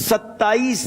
27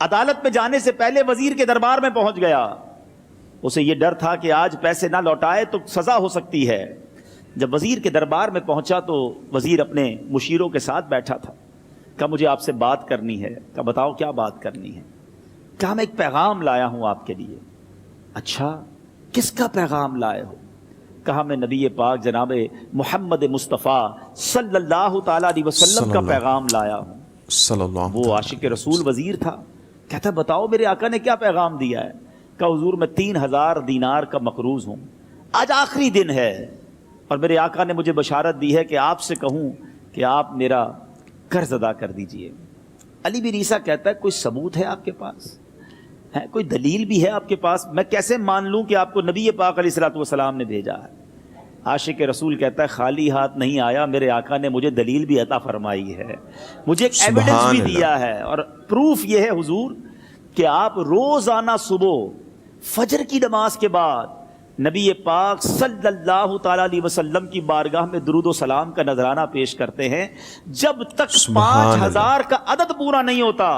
عدالت میں جانے سے پہلے وزیر کے دربار میں پہنچ گیا. اسے یہ ڈر تھا کہ آج پیسے نہ لوٹائے تو سزا ہو سکتی ہے. جب وزیر کے دربار میں پہنچا تو وزیر اپنے مشیروں کے ساتھ بیٹھا تھا. کہا مجھے آپ سے بات کرنی ہے. کہا بتاؤ کیا بات کرنی ہے. کہا میں ایک پیغام لایا ہوں آپ کے لیے. اچھا کس کا پیغام لائے ہو؟ کہا میں نبی پاک جناب محمد مصطفیٰ صلی اللہ تعالی علیہ وسلم کا پیغام لایا ہوں. صلی اللہ. وہ عاشق رسول وزیر تھا. کہتا بتاؤ میرے آقا نے کیا پیغام دیا ہے؟ کہا حضور میں 3000 دینار کا مقروض ہوں. آج آخری دن ہے اور میرے آقا نے مجھے بشارت دی ہے کہ آپ سے کہوں کہ آپ میرا قرض ادا کر دیجئے. علی بن عیسیٰ کہتا ہے کوئی ثبوت ہے آپ کے پاس؟ ہے کوئی دلیل بھی ہے آپ کے پاس؟ میں کیسے مان لوں کہ آپ کو نبی پاک علیہ الصلوۃ والسلام نے بھیجا ہے؟ عاشق رسول کہتا ہے خالی ہاتھ نہیں آیا, میرے آقا نے مجھے دلیل بھی عطا فرمائی ہے, مجھے ایک ایویڈنس بھی دیا ہے. اور پروف یہ ہے حضور کہ آپ روزانہ صبح فجر کی نماز کے بعد نبی پاک صلی اللہ تعالی علیہ وسلم کی بارگاہ میں درود و سلام کا نذرانہ پیش کرتے ہیں. جب تک 5000 کا عدد پورا نہیں ہوتا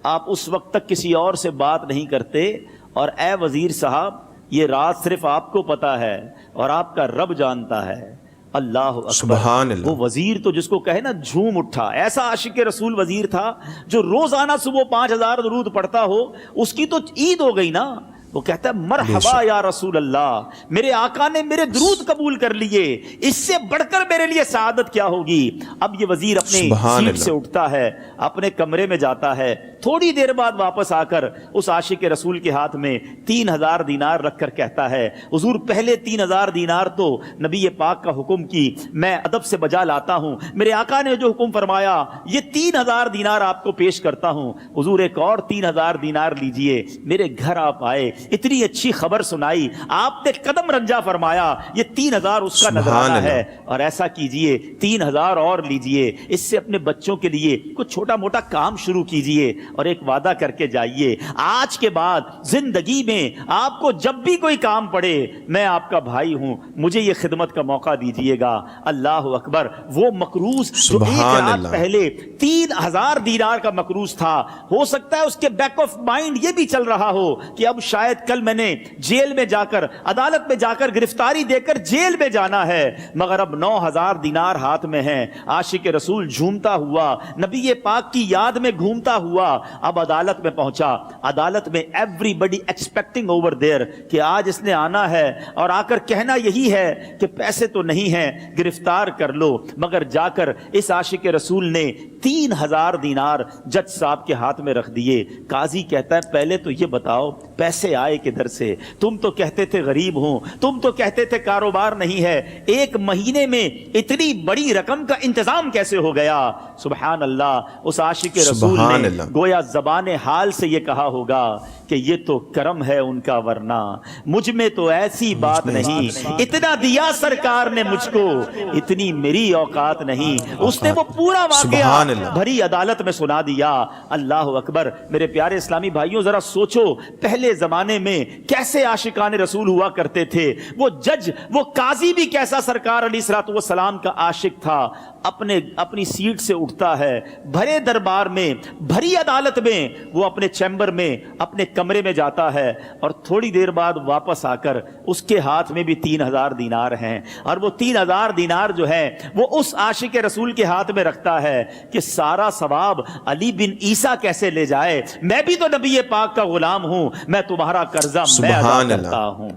آپ اس وقت تک کسی اور سے بات نہیں کرتے. اور اے وزیر صاحب یہ راز صرف آپ کو پتا ہے اور آپ کا رب جانتا ہے. اللہ اکبر. وہ وزیر تو جس کو کہے نا جھوم اٹھا. ایسا عاشق رسول وزیر تھا جو روزانہ صبح 5000 درود پڑھتا ہو. اس کی تو عید ہو گئی نا. وہ کہتا ہے مرحبا یا رسول اللہ, میرے آقا نے میرے درود قبول کر لیے, اس سے بڑھ کر میرے لیے سعادت کیا ہوگی. اب یہ وزیر اپنے سیٹ سے اٹھتا ہے, اپنے کمرے میں جاتا ہے, تھوڑی دیر بعد واپس آ کر اس عاشق رسول کے ہاتھ میں 3000 دینار رکھ کر کہتا ہے حضور پہلے 3000 دینار تو نبی پاک کا حکم کی میں ادب سے بجا لاتا ہوں, میرے آقا نے جو حکم فرمایا یہ 3000 دینار آپ کو پیش کرتا ہوں. حضور ایک اور 3000 دینار لیجئے. میرے گھر آپ آئے, اتنی اچھی خبر سنائی, آپ نے قدم رنجا فرمایا, یہ 3000 اس کا نذرانہ ہے. اور ایسا کیجئے 3000 اور لیجئے, اس سے اپنے بچوں کے لیے کچھ چھوٹا موٹا کام شروع کیجئے اور ایک وعدہ کر کے جائیے, آج کے بعد زندگی میں آپ کو جب بھی کوئی کام پڑے میں آپ کا بھائی ہوں, مجھے یہ خدمت کا موقع دیجئے گا. اللہ اکبر. وہ مقروض جو ایک رات پہلے 3000 دینار کا مقروض تھا, ہو سکتا ہے اس کے بیک آف مائنڈ یہ بھی چل رہا ہو کہ اب شاید کل میں نے جیل میں جا کر عدالت میں جا کر گرفتاری دے کر جیل میں جانا ہے, مگر اب 9000 دینار ہاتھ میں ہیں. عاشق رسول جھومتا ہوا نبی پاک کی یاد میں گھومتا ہوا اب عدالت میں پہنچا. عدالت میں everybody expecting over there کہ آج اس نے آنا ہے اور آ کر کہنا یہی ہے کہ پیسے تو نہیں ہیں, گرفتار کر لو. مگر جا کر اس عاشق رسول نے 3000 دینار جج صاحب کے ہاتھ میں رکھ دیے. قاضی کہتا ہے پہلے تو یہ بتاؤ پیسے آئے کدھر سے؟ تم تو کہتے تھے غریب ہوں, تم تو کہتے تھے کاروبار نہیں ہے, ایک مہینے میں اتنی بڑی رقم کا انتظام کیسے ہو گیا؟ سبحان اللہ. اس عاشق رسول نے گویا زبان حال سے یہ کہا ہوگا کہ یہ تو کرم ہے ان کا, ورنہ مجھ میں تو ایسی بات نہیں, اتنا دیا سرکار نے مجھ کو, اتنی میری اوقات نہیں. اس نے وہ پورا واقعہ بھری عدالت میں سنا دیا. اللہ اکبر. میرے پیارے اسلامی بھائیوں ذرا سوچو پہلے زمانے میں کیسے عاشقان رسول ہوا کرتے تھے. وہ جج وہ قاضی بھی کیسا سرکار علیہ الصلوۃ والسلام کا عاشق تھا. اپنی سیٹ سے اٹھتا ہے, بھرے دربار میں بھری عدالت میں وہ اپنے چیمبر میں اپنے کمرے میں جاتا ہے اور تھوڑی دیر بعد واپس آ کر اس کے ہاتھ میں بھی 3000 دینار ہیں. اور وہ 3000 دینار جو ہے وہ اس عاشق رسول کے ہاتھ میں رکھتا ہے کہ سارا ثواب علی بن عیسیٰ کیسے لے جائے, میں بھی تو نبی پاک کا غلام ہوں, میں تمہارا قرضہ میں ادا کرتا ہوں.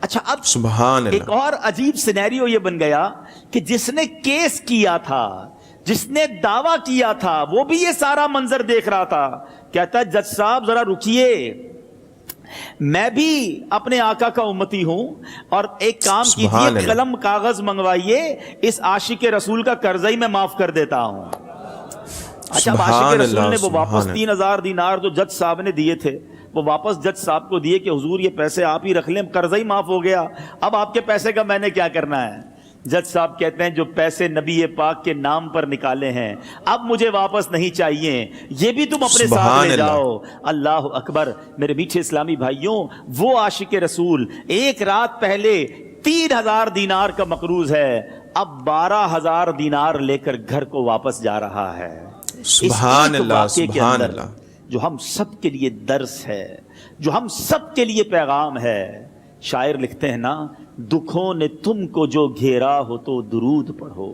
اچھا اب ایک اور عجیب سینیریو یہ بن گیا کہ جس نے کیس کیا تھا, جس نے دعویٰ کیا تھا, وہ بھی یہ سارا منظر دیکھ رہا تھا. کہتا ہے جج صاحب ذرا رکیے, میں بھی اپنے آقا کا امتی ہوں اور ایک کام کیجیے, قلم کاغذ منگوائیے, اس عاشق رسول کا قرضہ ہی میں معاف کر دیتا ہوں. اچھا عاشق رسول نے وہ واپس 3000 دینار جو جج صاحب نے دیے تھے وہ واپس جج صاحب کو دیے کہ حضور یہ پیسے آپ ہی رکھ لیں, قرضہ ہی معاف ہو گیا, اب آپ کے پیسے کا میں نے کیا کرنا ہے؟ جج صاحب کہتے ہیں جو پیسے نبی پاک کے نام پر نکالے ہیں اب مجھے واپس نہیں چاہیے, یہ بھی تم اپنے ساتھ لے جاؤ. اللہ اکبر. میرے میٹھے اسلامی بھائیوں وہ عاشق رسول ایک رات پہلے 3000 دینار کا مقروض ہے, اب 12000 دینار لے کر گھر کو واپس جا رہا ہے. سبحان اللہ. سبحان اللہ. جو ہم سب کے لیے درس ہے، جو ہم سب کے لیے پیغام ہے۔ شاعر لکھتے ہیں نا، دکھوں نے تم کو جو گھیرا ہو تو درود پڑھو،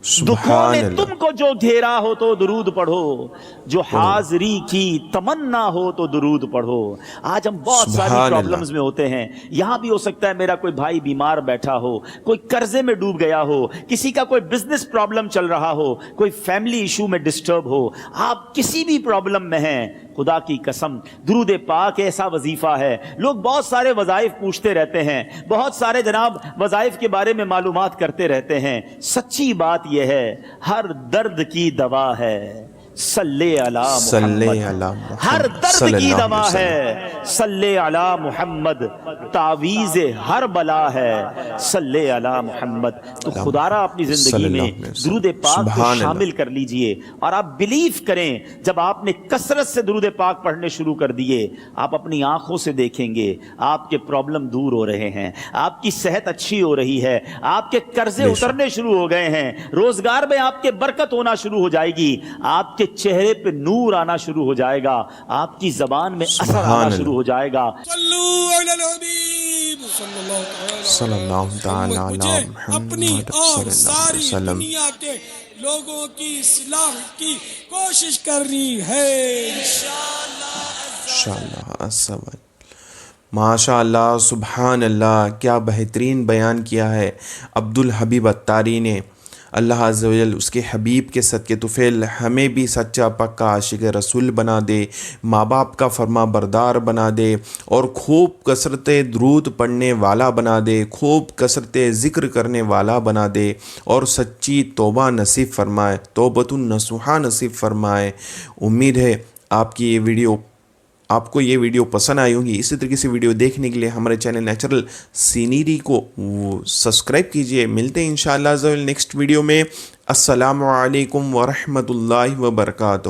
دکھوں سبحان نے اللہ، تم کو جو گھیرا ہو تو درود پڑھو، جو حاضری کی تمنا ہو تو درود پڑھو۔ آج ہم بہت ساری سبحان پرابلمز میں ہوتے ہیں، یہاں بھی ہو سکتا ہے میرا کوئی بھائی بیمار بیٹھا ہو، کوئی قرضے میں ڈوب گیا ہو، کسی کا کوئی بزنس پرابلم چل رہا ہو، کوئی فیملی ایشو میں ڈسٹرب ہو، آپ کسی بھی پرابلم میں ہیں، خدا کی قسم درود پاک ایسا وظیفہ ہے۔ لوگ بہت سارے وظائف پوچھتے رہتے ہیں، بہت سارے جناب وظائف کے بارے میں معلومات کرتے رہتے ہیں، سچی بات یہ ہے ہر درد کی دوا ہے صلی علی صلی محمد، علی ہر محمد درد صلی کی اللہ علیہ دوا وسلم۔ ہے صلی علی محمد، تعویذ ہر بلا ہے صلی علی محمد۔ تو خدا را اپنی صلی زندگی اللہ میں علیہ وسلم۔ درود پاک کو سبحان اللہ۔ شامل کر لیجئے، اور آپ بلیف کریں جب آپ نے کثرت سے درود پاک پڑھنے شروع کر دیے، آپ اپنی آنکھوں سے دیکھیں گے آپ کے پرابلم دور ہو رہے ہیں، آپ کی صحت اچھی ہو رہی ہے، آپ کے قرضے بے شک۔ اترنے شروع ہو گئے ہیں، روزگار میں آپ کے برکت ہونا شروع ہو جائے گی، آپ کے چہرے پہ نور آنا شروع ہو جائے گا، آپ کی زبان میں اثر سبحان آنا اللہ۔ شروع ہو جائے گا۔ صلو علی الحبیب صلی اللہ تعالی علی مجھے محمد اپنی صلی اور اللہ علیہ ساری وسلم۔ دنیا کے لوگوں کی اصلاح کی کوشش کرنی ہے انشاءاللہ السلام۔ ماشاء اللہ، سبحان اللہ، کیا بہترین بیان کیا ہے عبد الحبیب اتاری نے۔ اللہ عز و جل اس کے حبیب کے صدقے طفیل ہمیں بھی سچا پکا عاشق رسول بنا دے، ماں باپ کا فرما بردار بنا دے، اور خوب کثرت درود پڑھنے والا بنا دے، خوب کثرت ذکر کرنے والا بنا دے، اور سچی توبہ نصیب فرمائے، توبۃ النصوحہ نصیب فرمائے۔ امید ہے آپ کو یہ ویڈیو پسند آئی ہوگی۔ اسی طریقے سے ویڈیو دیکھنے کے لیے ہمارے چینل نیچرل سینری کو سبسکرائب کیجئے۔ ملتے ہیں انشاءاللہ نیکسٹ ویڈیو میں۔ السلام علیکم ورحمۃ اللہ وبرکاتہ۔